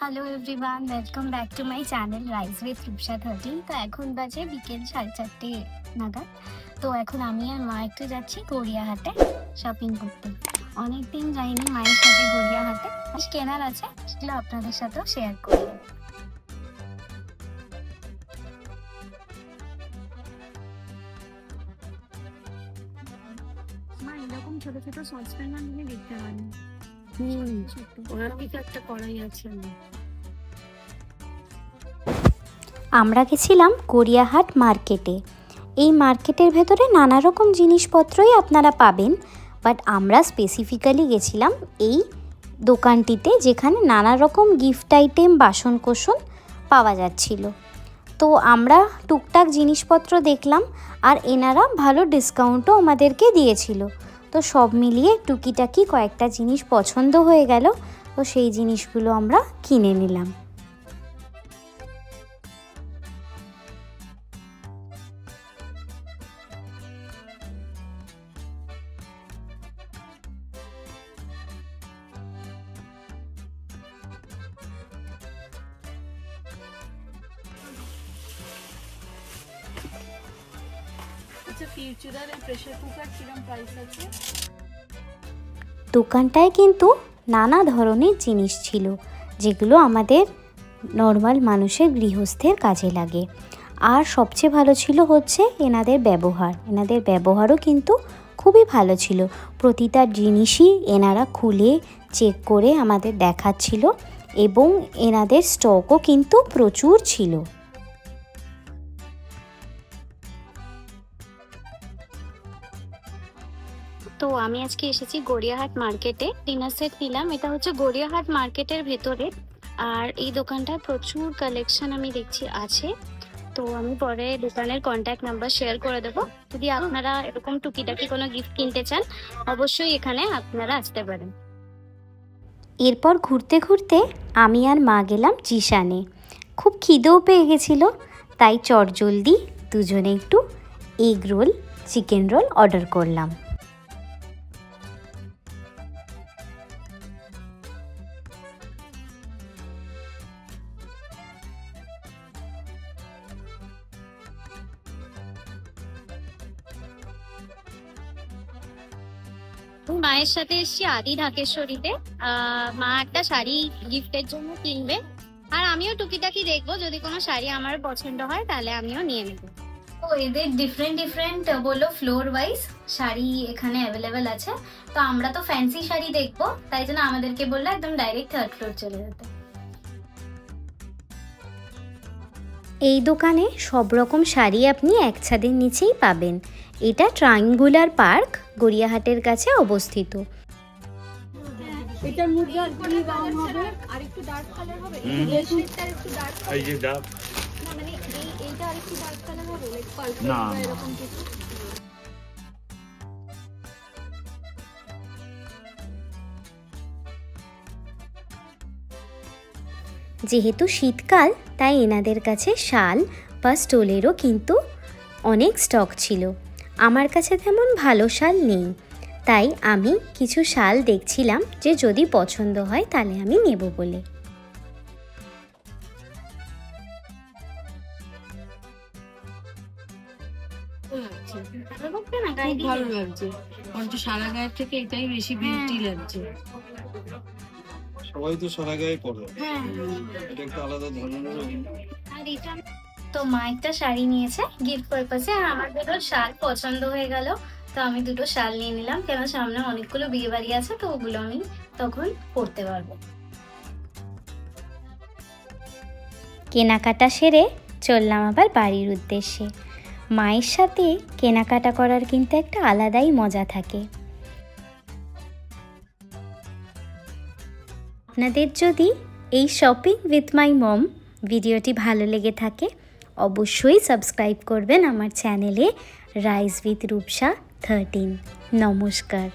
Hello everyone, welcome back to my channel rise with Rupsa 13। তো এখন বাজে বিকেল 4:30 নাগাদ। তো এখন আমি আর মা একটু যাচ্ছি গড়িয়াহাটে শপিং করতে। অনেকদিন যাইনি মায়ের সাথে গড়িয়াহাটে, কেনার আছে, সেগুলো আপনাদের সাথেও শেয়ার করব। মা এরকম ছোট ছোট সসপ্যান আমি দেখতে পারি। ওনার দিকে একটা কড়াই আছে। আমরা গেছিলাম গড়িয়াহাট মার্কেটে। এই মার্কেটের ভেতরে নানা রকম জিনিসপত্রই আপনারা পাবেন, বাট আমরা স্পেসিফিক্যালি গেছিলাম এই দোকানটিতে, যেখানে নানা রকম গিফট আইটেম, বাসনকোসন পাওয়া যাচ্ছিল। তো আমরা টুকটাক জিনিসপত্র দেখলাম, আর এনারা ভালো ডিসকাউন্টও আমাদেরকে দিয়েছিল। তো সব মিলিয়ে টুকিটাকি কয়েকটা জিনিস পছন্দ হয়ে গেল, তো সেই জিনিসগুলো আমরা কিনে নিলাম। দোকানটায় কিন্তু নানা ধরনের জিনিস ছিল, যেগুলো আমাদের নর্মাল মানুষের গৃহস্থের কাজে লাগে। আর সবচেয়ে ভালো ছিল হচ্ছে এনাদের ব্যবহারও কিন্তু খুবই ভালো ছিল। প্রতিটা জিনিসই এনারা খুলে চেক করে আমাদের দেখাচ্ছিল, এবং এনাদের স্টকও কিন্তু প্রচুর ছিল। তো আমি আজকে এসেছি গড়িয়াহাট মার্কেটে, ডিনার সেট নিলাম। এটা হচ্ছে গড়িয়াহাট মার্কেটের ভেতরে, আর এই দোকানটায় প্রচুর কালেকশন আমি দেখছি আছে। তো আমি পরে দোকানের কন্ট্যাক্ট নাম্বার শেয়ার করে দেবো। যদি আপনারা এরকম টুকিটাকি কোনো গিফট কিনতে চান, অবশ্যই এখানে আপনারা আসতে পারেন। এরপর ঘুরতে ঘুরতে আমি আর মা গেলাম জিশানে। খুব খিদেও পেয়ে গেছিল, তাই চটজলদি দুজনে একটু egg roll, chicken roll order করলাম। মায়ের সাথে এসেছি আদি ঢাকেশ্বরীতে। মা একটা শাড়ি গিফটের জন্য কিনবে, আর আমিও টুকিটাকি দেখবো, যদি কোনো শাড়ি আমার পছন্দ হয় তাহলে আমিও নিয়ে নেব। তো এদের ডিফারেন্ট বললো ফ্লোর ওয়াইজ শাড়ি এখানে অ্যাভেলেবেল আছে। তো আমরা তো ফ্যান্সি শাড়ি দেখবো, তাই জন্য আমাদেরকে বললো একদম ডাইরেক্ট 3rd ফ্লোর চলে যেতে। এই দোকানে সব রকম শাড়ি আপনি এক ছাদের নিচেই পাবেন। এটা ট্রায়াঙ্গুলার পার্ক, গড়িয়াহাটের কাছে অবস্থিত। এটার মধ্যে কি দাম হবে? আরেকটু ডার্ক কালার হবে, এইটা আরেকটু ডার্ক, এই যে ডার্ক, না মানে এইটা আরেকটু ডার্ক কালার হবে, লাইক পার্পল বা এরকম কিছু। যেহেতু শীতকাল, তাই এনাদের কাছে শাল বা স্টোলেরও কিন্তু অনেক স্টক ছিল। আমার কাছে তেমন ভালো শাল নেই, তাই আমি কিছু শাল দেখছিলাম যে যদি পছন্দ হয় তাহলে আমি নেব বলে। ভালো লাগছে, অন্ত সারা গায়ের থেকে এটাই বেশি বিউটি লাগছে। সবাই তো সারা গায়ে পরে, এটা একটা আলাদা ধরনের। তো মা একটা শাড়ি নিয়েছে গিফট পারপাসে, আর আমার দুটো শাল পছন্দ হয়ে গেল, তো আমি দুটো শাল নিয়ে নিলাম। কেন সামনে অনেকগুলো বিয়ে বাড়ি আছে, তো ওগুলো আমি তখন পরতে পারবো। কেনাকাটা সেরে চললাম আবার বাড়ির উদ্দেশ্যে। মায়ের সাথে কেনাকাটা করার কিন্তু একটা আলাদাই মজা থাকে। আপনাদের যদি এই শপিং উইথ মাই মম ভিডিওটি ভালো লেগে থাকে, অবশ্যই সাবস্ক্রাইব করবেন আমার চ্যানেলে রাইজ উইথ রূপসা 13। নমস্কার।